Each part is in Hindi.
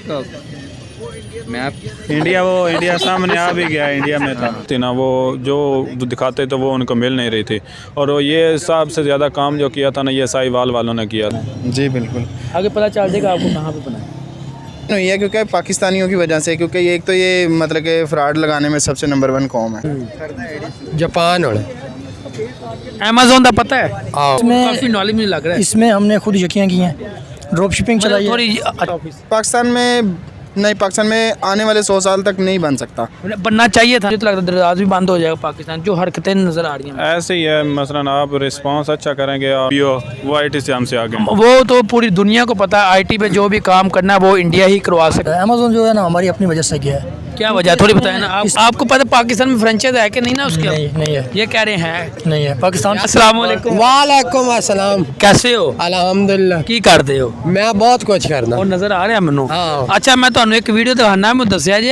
उसका मैप। इंडिया सामने आ भी गया, इंडिया में था ना वो जो दिखाते तो वो उनको मिल नहीं रही थी। और वो ये सबसे ज़्यादा काम जो किया था ना ये साहिवाल वालों ने किया था। जी बिल्कुल, आगे पता चल जाएगा आपको कहाँ पे बनाया। नहीं है क्योंकि पाकिस्तानियों की वजह से, क्योंकि ये एक तो ये मतलब कि फ्रॉड लगाने में सबसे नंबर 1 कौम है। जापान और अमेज़न का पता है, इसमें काफ़ी नॉलेज मुझे लग रहा है। इसमें हमने खुद यकियाँ की हैं, ड्रॉप शिपिंग चलाई है। थोड़ी पाकिस्तान में आने वाले 100 साल तक नहीं बन सकता। बनना चाहिए था। मुझे तो लगता है दराज भी बंद हो जाएगा पाकिस्तान, जो हरकतें नजर आ रही हैं। ऐसे ही है, मसलन आप रिस्पांस अच्छा करेंगे और वो IT से हमसे आगे। वो तो पूरी दुनिया को पता है, IT पे जो भी काम करना है वो इंडिया ही करवा सकता है। अमेज़न जो है ना हमारी अपनी वजह से गया है। क्या वजह थोड़ी बताए ना आपको पता है पाकिस्तान में फ्रेंचाइज है कि नहीं ना उसके? नहीं है, ये कह रहे हैं नहीं है पाकिस्तान। अस्सलाम वालेकुम। वालेकुम अस्सलाम। कैसे हो? अल्हम्दुलिल्लाह। की करते हो? मैं बहुत कुछ करना। और नजर आ रहा है मैनू। हाँ। अच्छा मैं ਤੁਹਾਨੂੰ ਇੱਕ ਵੀਡੀਓ ਦਿਖਾਣਾ ਮੈਂ ਦੱਸਿਆ ਜੀ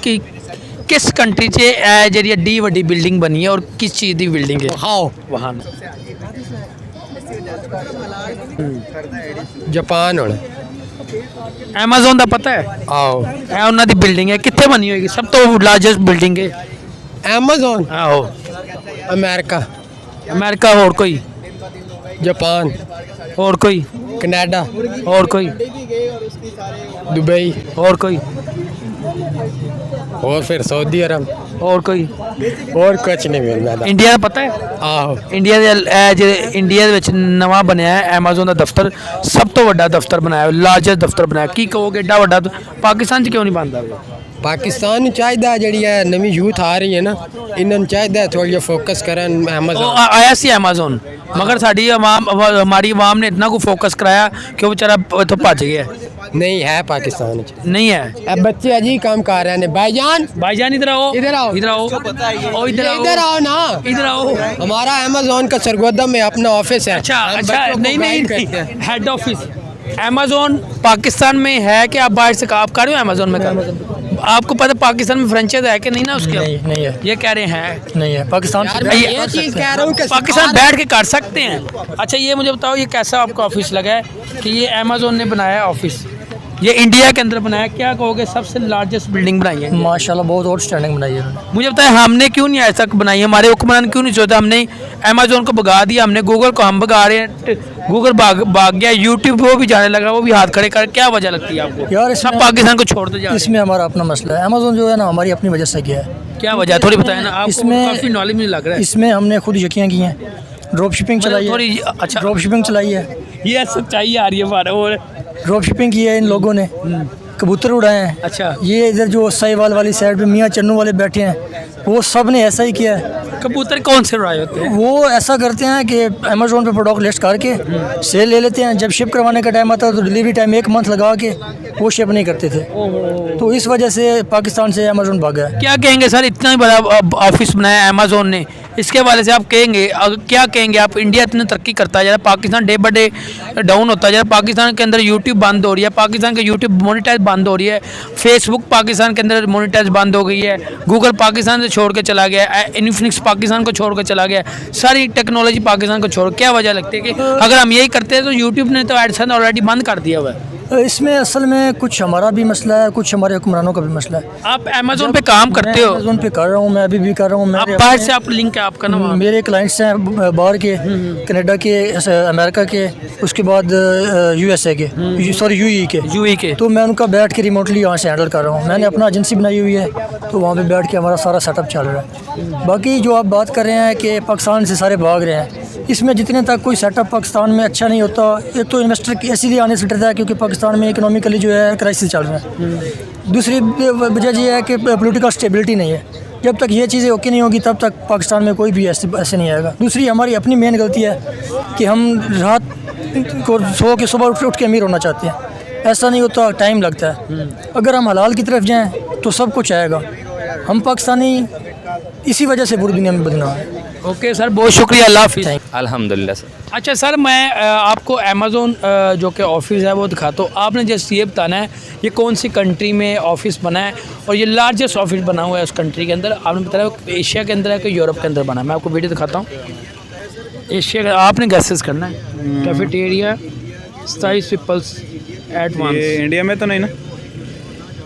ਕਿ किस कंट्री 'ਚ ਇਹ ਜਿਹੜੀ ਏਡੀ ਵੱਡੀ ਬਿਲਡਿੰਗ ਬਣੀ ਹੈ और किस चीज़ ਦੀ ਬਿਲਡਿੰਗ ਹੈ? हाँ वहाँ जापान और अमेज़न ਦਾ ਪਤਾ ਹੈ? आओ ਇਹ ਉਹਨਾਂ ਦੀ ਬਿਲਡਿੰਗ ਹੈ, ਕਿੱਥੇ ਬਣੀ ਹੋਏਗੀ? ਸਭ ਤੋਂ ਲਾਰਜੈਸਟ ਬਿਲਡਿੰਗ ਹੈ। अमेज़न ਆਹੋ अमेरिका ਅਮਰੀਕਾ, ਹੋਰ ਕੋਈ? जापान ਹੋਰ ਕੋਈ? कनाडा ਹੋਰ ਕੋਈ? दुबई ਹੋਰ ਕੋਈ? और फिर सऊदी अरब ਹੋਰ ਕੋਈ? और कुछ नहीं मिलना। ਇੰਡੀਆ ਦਾ ਪਤਾ ਹੈ? आओ ਇੰਡੀਆ ਦੇ ਇਹ ਜਿਹੜੇ ਇੰਡੀਆ ਦੇ ਵਿੱਚ ਨਵਾਂ ਬਣਿਆ ਹੈ ਐਮਾਜ਼ਨ ਦਾ ਦਫ਼ਤਰ, ਸਭ ਤੋਂ ਵੱਡਾ ਦਫ਼ਤਰ ਬਣਾਇਆ, ਲਾਰਜੈਸਟ ਦਫ਼ਤਰ ਬਣਾਇਆ। ਕੀ ਕਹੋਗੇ ਏਡਾ ਵੱਡਾ ਪਾਕਿਸਤਾਨ 'ਚ ਕਿਉਂ ਨਹੀਂ ਬਣਦਾ? पाकिस्तान चाहिए जी नवी यूथ आ रही है ना, इन्होंने चाहिए थोड़ा फोकस करन ਉਹ अमेज़न। ਆਇਆ ਸੀ ਐਮਾਜ਼ਨ, ਮਗਰ ਸਾਡੀ हमारी आवाम ने इतना को फोकस कराया कि वो बेचारा इत्थों भज गया। नहीं है पाकिस्तान च। नहीं है। अब बच्चे अजी काम कर रहे हैं भाईजान। भाईजान इधर आओ, इधर आओ, इधर आओ, ओ इधर आओ, इधर आओ ना, इधर आओ। हमारा अमेज़न का सरगोदा में अपना ऑफिस है। अच्छा हम अच्छा, बच्चों को नहीं गाइड नहीं करते हैं। हेड ऑफिस अमेज़न पाकिस्तान में है कि आप बाहर से आप कर रहे हो अमेज़न में कर? आपको पता पाकिस्तान में फ्रेंचाइज है कि नहीं ना उसके? नहीं है, ये कह रहे हैं नहीं है पाकिस्तान। यार, ये चीज़ कह रहा हूँ कि पाकिस्तान बैठ के कर सकते हैं। अच्छा ये मुझे बताओ ये कैसा आपका ऑफिस लगा है कि ये अमेज़न ने बनाया है ऑफिस, ये इंडिया के अंदर बनाया, क्या कहोगे सबसे लार्जेस्ट बिल्डिंग बनाई है? माशाल्लाह बहुत आउटस्टैंडिंग बनाई है उन्होंने। मुझे बताया हमने क्यों नहीं ऐसा बनाई, हमारे हुक्मरान क्यों नहीं सोचा? हमने अमेज़न को भगा दिया, हमने गूगल को हम भगा रहे हैं, गूगल भाग गया, यूट्यूब वो भी जाने लगा, वो भी हाथ खड़े कर। क्या वजह लगती है आपको यार सब पाकिस्तान को छोड़ते जा रहे हैं? इसमें हमारा अपना मसला है। अमेज़न जो है ना हमारी अपनी वजह से गया है। क्या वजह थोड़ी बताए ना आपको, इसमें काफ़ी नॉलेज मुझे लग रहा है। इसमें हमने खुद यकियाँ की हैं, ड्रॉप शिपिंग चलाई है। थोड़ी अच्छा ड्रॉप शिपिंग चलाई है, ये सच्चाई आ रही है हमारे। और ड्रॉप शिपिंग की है इन लोगों ने, कबूतर उड़ाए हैं। अच्छा ये इधर जो साहिवाल वाली साइड पे मियाँ चन्नू वाले बैठे हैं वो सब ने ऐसा ही किया है। कबूतर कौन से उड़ाए होते हैं? वो ऐसा करते हैं कि अमेज़न पे प्रोडक्ट लिस्ट करके सेल ले लेते हैं, जब शिप करवाने का टाइम आता है तो डिलीवरी टाइम 1 मंथ लगा के वो शिप नहीं करते थे। तो इस वजह से पाकिस्तान से अमेज़न भागा है। क्या कहेंगे सर, इतना ही बड़ा ऑफिस बनाया अमेज़न ने, इसके वाले से आप कहेंगे क्या कहेंगे आप? इंडिया इतनी तरक्की करता है जा रहा है, Pakistan day by day down होता जा रहा है, पाकिस्तान के अंदर यूट्यूब बंद हो रही है, पाकिस्तान के यूट्यूब मोनेटाइज बंद हो रही है, फेसबुक पाकिस्तान के अंदर मोनेटाइज बंद हो गई है, गूगल पाकिस्तान से छोड़ के चला गया, इन्फिनिक्स पाकिस्तान को छोड़ के चला गया, सारी टेक्नोलॉजी पाकिस्तान को छोड़। क्या वजह लगती है कि अगर हम यही करते हैं तो यूट्यूब ने तो एडसन ऑलरेडी बंद कर दिया हुआ है? इसमें असल में कुछ हमारा भी मसला है, कुछ हमारे हुक्मरानों का भी मसला है। आप अमेज़न पे काम करते हो? अमेज़न पे कर रहा हूँ, मैं अभी भी कर रहा हूँ। आप बाहर से आप लिंक है आपका ना वहाँ? मेरे क्लाइंट्स हैं बाहर के, कनाडा के, अमेरिका के, उसके बाद USA के, सॉरी UAE के। यूएई के। तो मैं उनका बैठ के रिमोटली यहाँ से हैंडल कर रहा हूँ। मैंने अपना एजेंसी बनाई हुई है तो वहाँ पे बैठ के हमारा सारा सेटअप चल रहा है। बाकी जो आप बात कर रहे हैं कि पाकिस्तान से सारे भाग रहे हैं, इसमें जितने तक कोई सेटअप पाकिस्तान में अच्छा नहीं होता, एक तो इन्वेस्टर इसीलिए आने से डरता है क्योंकि पाकिस्तान में इकोनॉमिकली जो है क्राइसिस चल रहा है। दूसरी वजह ये है कि पॉलिटिकल स्टेबिलिटी नहीं है। जब तक ये चीज़ें ओके नहीं होगी तब तक पाकिस्तान में कोई भी ऐसे नहीं आएगा। दूसरी हमारी अपनी मेन गलती है कि हम रात को सो के सुबह उठ के अमीर होना चाहते हैं। ऐसा नहीं होता, टाइम लगता है। अगर हम हलाल की तरफ जाएँ तो सब कुछ आएगा। हम पाकिस्तानी इसी वजह से पूरी दुनिया में बदनाम है। ओके सर, बहुत शुक्रिया, अल्लाह हाफिज़। अल्हम्दुलिल्लाह सर। अच्छा सर, मैं आपको अमेज़न जो कि ऑफिस है वो दिखाता हूँ। आपने जैसे ये बताना है ये कौन सी कंट्री में ऑफिस बना है और ये लार्जेस्ट ऑफिस बना हुआ है उस कंट्री के अंदर। आपने बताया एशिया के अंदर है कि यूरोप के अंदर बना है। मैं आपको वीडियो दिखाता हूँ। एशिया का आपने गैसेस करना है। Cafeteria 27 peoples at once. ये इंडिया में तो नहीं ना?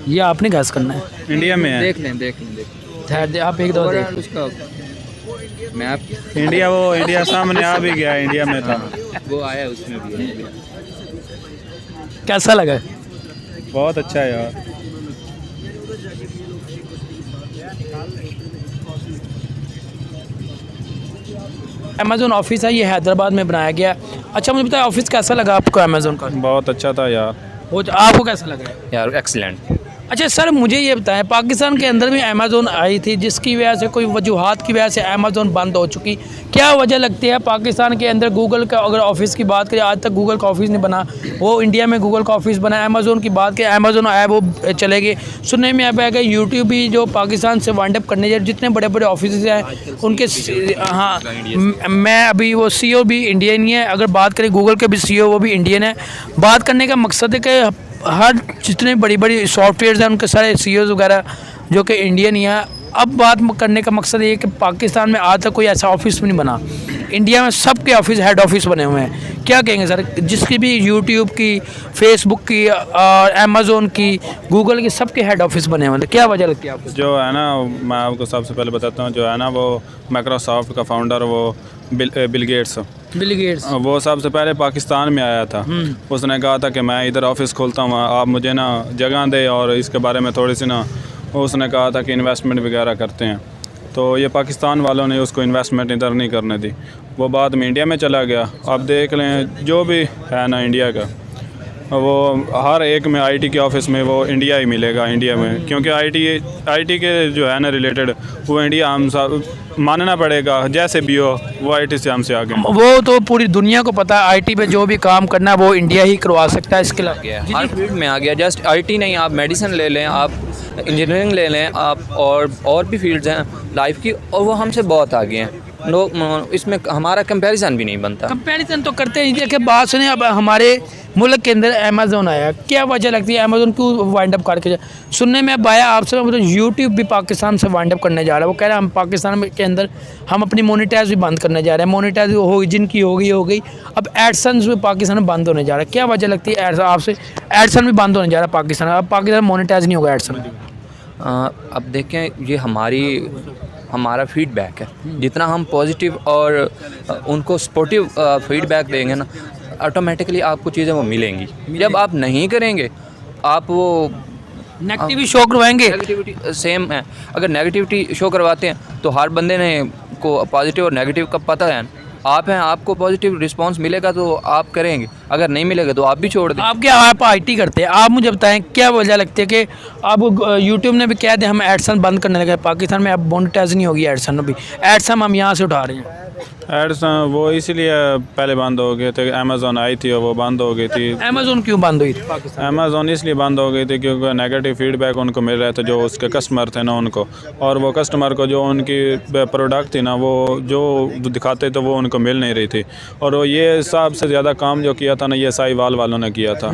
ये आपने गैस करना है। इंडिया में है। देख लें ठहर दे, आप एक दो देख। उसका मैप इंडिया सामने आ भी गया, इंडिया में था। वो आया उसमें भी है। कैसा लगा? बहुत अच्छा है यार। अमेज़ोन ऑफिस है, ये हैदराबाद में बनाया गया। अच्छा मुझे बताया ऑफिस कैसा लगा आपको अमेज़ोन का? बहुत अच्छा था यार। वो आपको कैसा लगा? यार एक्सीलेंट। अच्छा सर मुझे ये बताएं, पाकिस्तान के अंदर भी अमेज़ोन आई थी जिसकी वजह से कोई वजूहात की वजह से अमेज़ोन बंद हो चुकी, क्या वजह लगती है? पाकिस्तान के अंदर गूगल का अगर ऑफिस की बात करें, आज तक गूगल का ऑफिस नहीं बना, वो इंडिया में गूगल का ऑफिस बना। अमेज़ोन की बात करें, अमेज़ोन आया वो चले गए। सुनने में आया कि यूट्यूब भी जो पाकिस्तान से वाइंड अप करने जाए, जितने बड़े बड़े ऑफिस हैं उनके हाँ मैं अभी वो CEO भी इंडियन ही है। अगर बात करें गूगल के भी CEO वो भी इंडियन है। बात करने का मकसद है कि हर जितने बड़ी बड़ी सॉफ्टवेयर्स हैं उनके सारे CEOs वगैरह जो कि इंडियन ही है। अब बात करने का मकसद ये है कि पाकिस्तान में आज तक कोई ऐसा ऑफिस भी नहीं बना। इंडिया में सबके ऑफिस हेड ऑफिस बने हुए हैं। क्या कहेंगे सर, जिसकी भी यूट्यूब की, फेसबुक की और अमेज़ोन की, गूगल की, सबके हेड ऑफिस बने हुए हैं, क्या वजह लगती है आपको? जो है ना, मैं आपको सबसे पहले बताता हूँ, जो है ना वो माइक्रोसॉफ्ट का फाउंडर वो बिल गेट्स, वो सबसे पहले पाकिस्तान में आया था। उसने कहा था कि मैं इधर ऑफिस खोलता हूँ, आप मुझे ना जगह दे और इसके बारे में थोड़ी सी ना, उसने कहा था कि इन्वेस्टमेंट वगैरह करते हैं। तो ये पाकिस्तान वालों ने उसको इन्वेस्टमेंट इधर नहीं करने दी। वो बाद में इंडिया में चला गया। अब देख लें जो भी है ना इंडिया का, वो हर एक में IT के ऑफिस में वो इंडिया ही मिलेगा इंडिया में, क्योंकि IT के जो है ना रिलेटेड वो इंडिया हम सब मानना पड़ेगा, जैसे भी हो वो IT से हमसे आगे। वो तो पूरी दुनिया को पता है IT पे जो भी काम करना है वो इंडिया ही करवा सकता है। इसके अलावा हर फील्ड में आ गया, जस्ट IT नहीं, आप मेडिसिन ले लें, आप इंजीनियरिंग ले लें, आप और भी फील्ड्स हैं लाइफ की, और वो हमसे बहुत आगे हैं। लोग इसमें हमारा कंपैरिजन भी नहीं बनता। कंपैरिजन तो करते हैं। देखिए बात सुने, अब हमारे मुल्क के अंदर अमेज़ोन आया, क्या वजह लगती है अमेज़ोन क्यों वाइंड अप करके सुनने में अब आया आपसे, मतलब यूट्यूब भी पाकिस्तान से वाइंड अप करने जा रहा है। वो कह रहे हैं हम पाकिस्तान के अंदर हम अपनी मोनेटाइज भी बंद करने जा रहे हैं। मोनेटाइज होगी जिनकी हो गई। अब एडसन्स भी पाकिस्तान में बंद होने जा रहा है, क्या वजह लगती है आपसे? एडसन भी बंद होने जा रहा है पाकिस्तान, अब पाकिस्तान मोनेटाइज नहीं होगा एडसन। अब देखें, ये हमारा फीडबैक है। जितना हम पॉजिटिव और उनको सपोर्टिव फीडबैक देंगे ना, ऑटोमेटिकली आपको चीज़ें वो मिलेंगी। जब आप नहीं करेंगे, आप वो नेगेटिव शो करवाएंगे। नेगेटिविटी सेम है। अगर नेगेटिविटी शो करवाते हैं तो हर बंदे ने को पॉजिटिव और नेगेटिव का पता है। आप हैं, आपको पॉजिटिव रिस्पांस मिलेगा तो आप करेंगे, अगर नहीं मिलेगा तो आप भी छोड़ दें। आप IT करते हैं, आप मुझे बताएं क्या वजह लगती है कि अब यूट्यूब ने भी कह दिया हम एडसन बंद करने लगे पाकिस्तान में, अब मोनेटाइज नहीं होगी एडसन में भी, एडसन हम यहाँ से उठा रहे हैं। एड्स वो इसीलिए पहले बंद हो गए थे। अमेज़ोन आई थी और वो बंद हो गई थी। अमेज़ोन क्यों बंद हुई थी? अमेज़ोन इसलिए बंद हो गई थी क्योंकि नेगेटिव फीडबैक उनको मिल रहे थे जो उसके कस्टमर थे ना उनको, और वो कस्टमर को जो उनकी प्रोडक्ट थी ना वो जो दिखाते थे वो उनको मिल नहीं रही थी। और वो ये सबसे ज़्यादा काम जो किया था ना ये साहिवाल वालों ने किया था।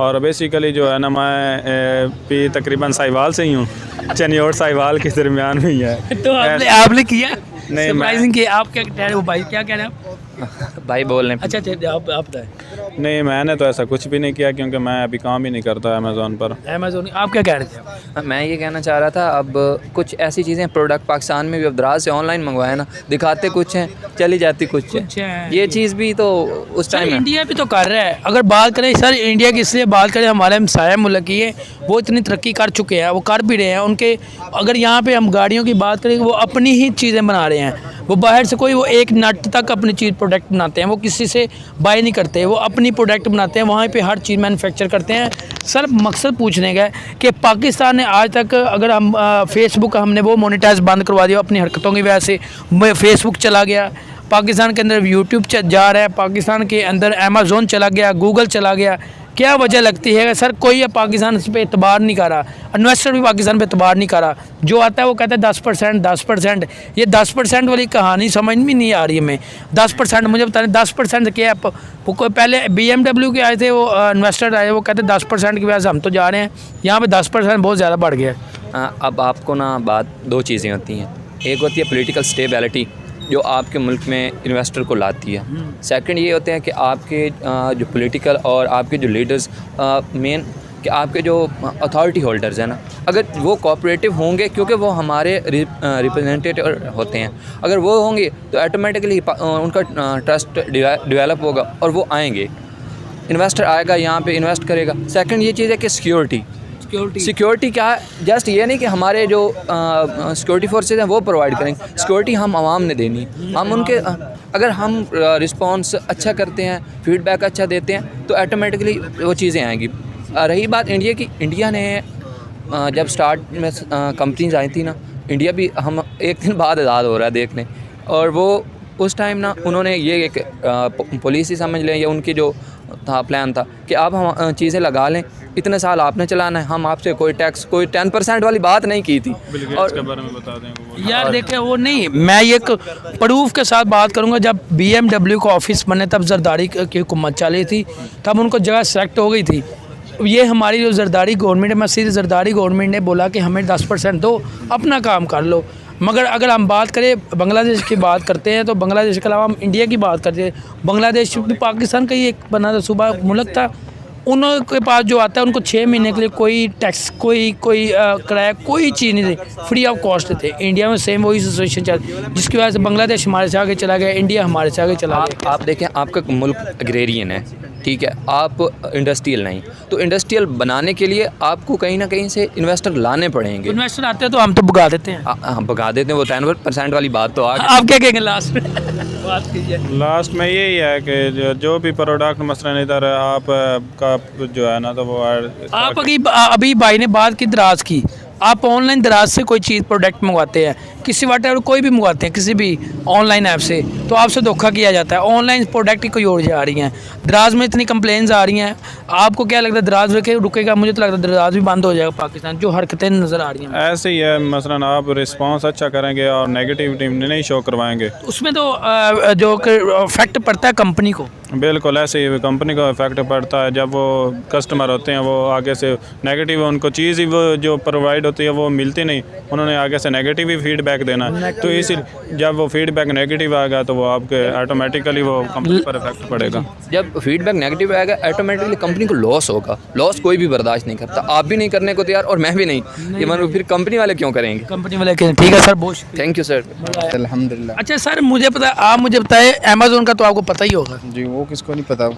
और बेसिकली जो है ना मैं भी तकरीबन साहिवाल से ही हूँ, चनियोड़ साहिवाल के दरमियान में ही है। तो आपने किया नहीं, सरप्राइजिंग कि आप क्या कह रहे हो भाई, क्या कह रहे हैं आप? भाई बोल रहे हैं। अच्छा आप बताएं। नहीं, मैंने तो ऐसा कुछ भी नहीं किया क्योंकि मैं अभी काम ही नहीं करता अमेज़ोन पर। अमेज़ोन, आप क्या कह रहे थे? मैं ये कहना चाह रहा था, अब कुछ ऐसी चीज़ें प्रोडक्ट पाकिस्तान में भी अब दराज से ऑनलाइन मंगवाए ना, दिखाते कुछ हैं चली जाती कुछ है। ये चीज़ भी तो उस टाइम इंडिया भी तो कर रहा है। अगर बात करें सर इंडिया की, इसलिए बात करें हमारे हमसाया मुल्क की है, वो इतनी तरक्की कर चुके हैं, वो कर भी रहे हैं। उनके अगर यहाँ पे हम गाड़ियों की बात करें, वो अपनी ही चीज़ें बना रहे हैं। वो बाहर से कोई वो एक नट तक अपनी चीज़ प्रोडक्ट बनाते हैं, वो किसी से बाय नहीं करते, वो अपनी प्रोडक्ट बनाते हैं, वहाँ पे हर चीज़ मैन्युफैक्चर करते हैं। सर मकसद पूछने का है कि पाकिस्तान ने आज तक, अगर हम फेसबुक हमने वो मोनेटाइज बंद करवा दिया अपनी हरकतों की वजह से, फेसबुक चला गया, पाकिस्तान के अंदर यूट्यूब जा रहा है, पाकिस्तान के अंदर अमेज़ोन चला गया, गूगल चला गया, क्या वजह लगती है? सर कोई पाकिस्तान पे एतबार नहीं कर रहा, इन्वेस्टर भी पाकिस्तान पे एतबार नहीं कर रहा, जो आता है वो कहता है 10%। ये 10% वाली कहानी समझ में नहीं आ रही है। मैं 10% मुझे बताएं 10% क्या है? वो कोई पहले BMW के आए थे, वो इन्वेस्टर आए, वो कहते 10% की वजह से हम तो जा रहे हैं, यहाँ पे 10% बहुत ज़्यादा बढ़ गया। अब आपको ना बात दो चीज़ें होती हैं, एक होती है पॉलिटिकल स्टेबिलिटी जो आपके मुल्क में इन्वेस्टर को लाती है। सेकंड ये होते हैं कि आपके जो पॉलिटिकल और आपके जो लीडर्स मेन कि आपके जो अथॉरिटी होल्डर्स हैं ना, अगर वो कोऑपरेटिव होंगे, क्योंकि वो हमारे रिप्रेजेंटेटिव होते हैं, अगर वो होंगे तो ऑटोमेटिकली उनका ट्रस्ट डेवलप होगा और वो आएंगे, इन्वेस्टर आएगा यहाँ पे इन्वेस्ट करेगा। सेकंड ये चीज़ है कि सिक्योरिटी क्या है, जस्ट ये नहीं कि हमारे जो सिक्योरिटी फोर्सेज हैं वो प्रोवाइड करेंगे, सिक्योरिटी हम आवाम ने देनी। हम उनके अगर हम रिस्पॉन्स अच्छा करते हैं, फीडबैक अच्छा देते हैं, तो ऑटोमेटिकली वो चीज़ें आएंगी। रही बात इंडिया की, इंडिया ने जब स्टार्ट में कंपनीज आई थी ना, इंडिया भी हम एक दिन बाद आज़ाद हो रहा है देखने, और वो उस टाइम ना उन्होंने ये एक पॉलिसी समझ लें या उनकी जो था प्लान था कि आप हम चीज़ें लगा लें, इतने साल आपने चलाना है, हम आपसे कोई टैक्स, कोई 10% वाली बात नहीं की थी। और के बारे में बता दें यार देखिए, वो नहीं, मैं ये प्रूफ के साथ बात करूंगा। जब BMW का ऑफिस बने तब जरदारी की हुकूमत चली थी, तब उनको जगह सेलेक्ट हो गई थी। ये हमारी जो जरदारी गवर्नमेंट है, मैं सीधे जरदारी गवर्नमेंट ने बोला कि हमें 10% दो, अपना काम कर लो। मगर अगर हम बात करें बांग्लादेश की बात करते हैं, तो बांग्लादेश के अलावा हम इंडिया की बात करते हैं। बांग्लादेश भी पाकिस्तान का ही एक बना था सूबा मुल्क था, उनके पास जो आता है उनको 6 महीने के लिए कोई टैक्स, कोई किराया, कोई चीज़ नहीं थी, फ्री ऑफ कॉस्ट थे। इंडिया में सेम वही सिचुएशन चल, जिसकी वजह से बांग्लादेश हमारे से आगे चला गया, इंडिया हमारे से आगे चला गया। आप देखें, आपका मुल्क एग्रेरियन है, ठीक है, आप इंडस्ट्रियल नहीं, तो इंडस्ट्रियल बनाने के लिए आपको कहीं ना कहीं से इन्वेस्टर लाने पड़ेंगे। इन्वेस्टर आते हैं तो हम तो भगा देते हैं। हम भगा देते हैं, वो 10% वाली बात तो आप क्या कहेंगे लास्ट में? बात कीजिए। लास्ट में यही है कि जो भी प्रोडक्ट मसलन इधर आप का जो है ना, तो वो आप अभी भाई ने बात की दराज की, आप ऑनलाइन दराज से कोई चीज़ प्रोडक्ट मंगवाते हैं, किसी वाटर कोई भी मंगवाते हैं किसी भी ऑनलाइन ऐप से, तो आपसे धोखा किया जाता है। ऑनलाइन प्रोडक्ट ही कोई और जा रही हैं, दराज में इतनी कंप्लेंट्स आ रही हैं। आपको क्या लगता है दराज रुकेगा? मुझे तो लगता है दराज भी बंद हो जाएगा पाकिस्तान, जो हरकतें नज़र आ रही हैं। ऐसे ही है, मसलन आप रिस्पांस अच्छा करेंगे और नेगेटिविटी नहीं शो करवाएंगे, उसमें तो जो इफेक्ट पड़ता है कंपनी को। बिल्कुल ऐसे ही कंपनी को इफेक्ट पड़ता है। जब वो कस्टमर होते हैं, वो आगे से नेगेटिव, उनको चीज़ ही वो जो प्रोवाइड होती है वो मिलती नहीं, उन्होंने आगे से नेगेटिव ही फीडबैक देना है। तो इसी जब वो फीडबैक नेगेटिव आएगा तो वो आपके ऑटोमेटिकली वो कंपनी पर इफेक्ट पड़ेगा। जब फीडबैक नेगेटिव आएगा, ऑटोमेटिकली कंपनी को लॉस होगा। लॉस कोई भी बर्दाश्त नहीं करता, आप भी नहीं करने को तैयार और मैं भी नहीं, ये फिर कंपनी वाले क्यों करेंगे? कंपनी वाले ठीक है सर, बहुत थैंक यू सर। अल्हम्दुलिल्लाह। अच्छा सर, मुझे पता, आप मुझे बताएं, अमेज़न का तो आपको पता ही होगा। जी, वो किसको नहीं पता।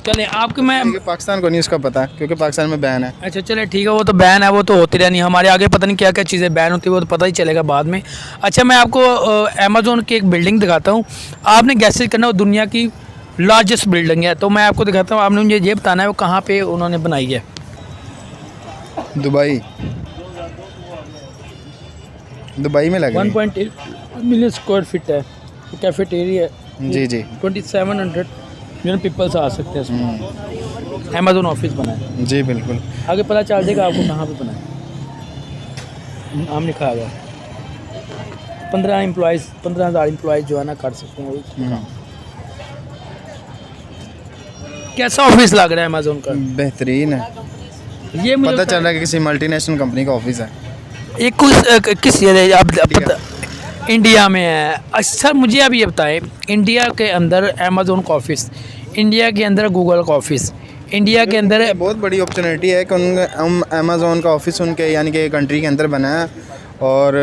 चले आपके मैं पाकिस्तान को नहीं उसका पता, क्योंकि पाकिस्तान में बैन है। अच्छा चले ठीक है, वो तो बैन है, वो तो होती रहनी, हमारे आगे पता नहीं क्या क्या चीज़ें बैन होती है, वो तो पता ही चलेगा बाद में। अच्छा, मैं आपको अमेज़न की एक बिल्डिंग दिखाता हूँ, आपने गैसेज करना, वो दुनिया की लार्जेस्ट बिल्डिंग है, तो मैं आपको दिखाता हूँ, आपने मुझे ये बताना है वो कहाँ पे उन्होंने बनाई है। दुबई में लगा 1.8 मिलियन स्क्वायर फीट है, कैफेटेरिया है। जी जी। 2700 मिलियन पीपल्स आ सकते हैं इसमें। अमेज़न ऑफिस बना है। जी बिल्कुल। आगे पता चल जाएगा आपको कहाँ पे बना है। नाम लिखा हुआ 15,000 एम्प्लॉयज़ जो है ना कर सकते हैं। कैसा ऑफिस लग रहा है अमेज़न का? बेहतरीन है। ये मुझे पता चल रहा है कि किसी मल्टीनेशनल कंपनी का ऑफिस है। ये किस इंडिया में है। अच्छा मुझे अब ये बताएं, इंडिया के अंदर अमेज़न का ऑफिस, इंडिया के अंदर गूगल का ऑफिस, इंडिया के अंदर बहुत बड़ी अपॉर्चुनिटी है कि अमेज़न का ऑफिस उनके यानी कि कंट्री के अंदर बना है। और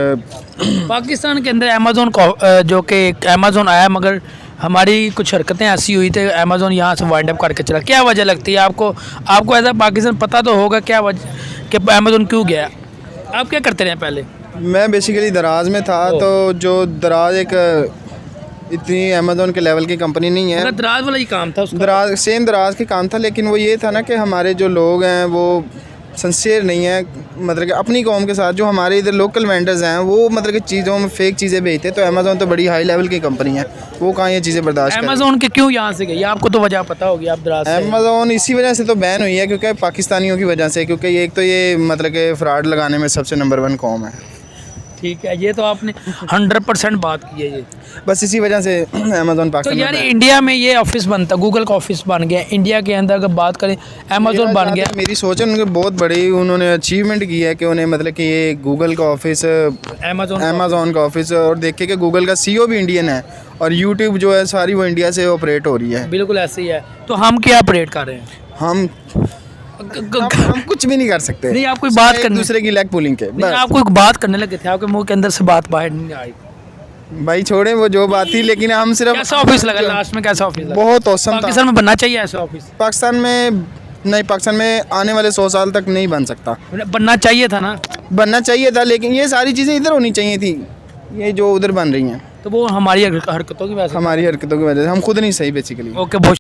पाकिस्तान के अंदर अमेज़न का जो कि अमेज़न आया, मगर हमारी कुछ हरकतें ऐसी हुई थी, अमेज़न यहाँ से वाइंड अप करके चला। क्या वजह लगती है आपको एज आ पाकिस्तान पता तो होगा क्या वजह कि अमेज़न क्यों गया? आप क्या करते रहे पहले? मैं बेसिकली दराज में था, तो जो दराज एक इतनी अमेज़न के लेवल की कंपनी नहीं है। दराज वाला ही काम था उसका? दराज सेम दराज के काम था, लेकिन वो ये था ना कि हमारे जो लोग हैं वो सिंसियर नहीं है, मतलब कि अपनी कौम के साथ। जो हमारे इधर लोकल वेंडर्स हैं वो मतलब कि चीज़ों में फेक चीज़ें बेचते हैं। तो अमेज़न तो बड़ी हाई लेवल की कंपनी है, वो कहाँ ये चीज़ें बर्दाश्त करें। अमेज़न के क्यों यहाँ से गई? आपको तो वजह पता होगी, आप दराज से। अमेज़न इसी वजह से तो बैन हुई है, क्योंकि पाकिस्तानियों की वजह से, क्योंकि एक तो ये मतलब कि फ़्रॉड लगाने में सबसे नंबर 1 कौम है। ठीक है, ये तो आपने 100% बात की है। ये बस इसी वजह से अमेज़न तो पाकिस्तान यार इंडिया में ये ऑफिस बनता, गूगल का ऑफिस बन गया, इंडिया के अंदर अगर बात करें अमेज़न बन गया। मेरी सोच है उनके बहुत बड़ी उन्होंने अचीवमेंट की है कि उन्हें मतलब कि ये गूगल का ऑफिस, अमेज़न का ऑफिस, और देखे कि गूगल का CEO भी इंडियन है और यूट्यूब जो है सारी वो इंडिया से ऑपरेट हो रही है। बिल्कुल ऐसे ही है। तो हम क्या ऑपरेट कर रहे हैं? हम कुछ भी नहीं कर सकते। नहीं, आप कोई बात एक करनी- दूसरे की लेग पुलिंग के नहीं, बस। आप कोई बात करने लगे थे, आपके मुंह के अंदर से बात बाहर नहीं आई। भाई छोड़े वो जो बात थी, लेकिन हम सिर्फ कैसा ऑफिस लगा लास्ट में, कैसा ऑफिस लगा? बहुत औसम था। पाकिस्तान में बनना चाहिए ऐसा ऑफिस, पाकिस्तान में नहीं, पाकिस्तान में आने वाले 100 साल तक नहीं बन सकता। बनना चाहिए था ना। बनना चाहिए था, लेकिन ये सारी चीज़ें इधर होनी चाहिए थी, ये जो उधर बन रही हैं तो वो हमारी हरकतों की वजह से। हमारी हरकतों की वजह से हम खुद नहीं सही बेसिकली। ओके, बहुत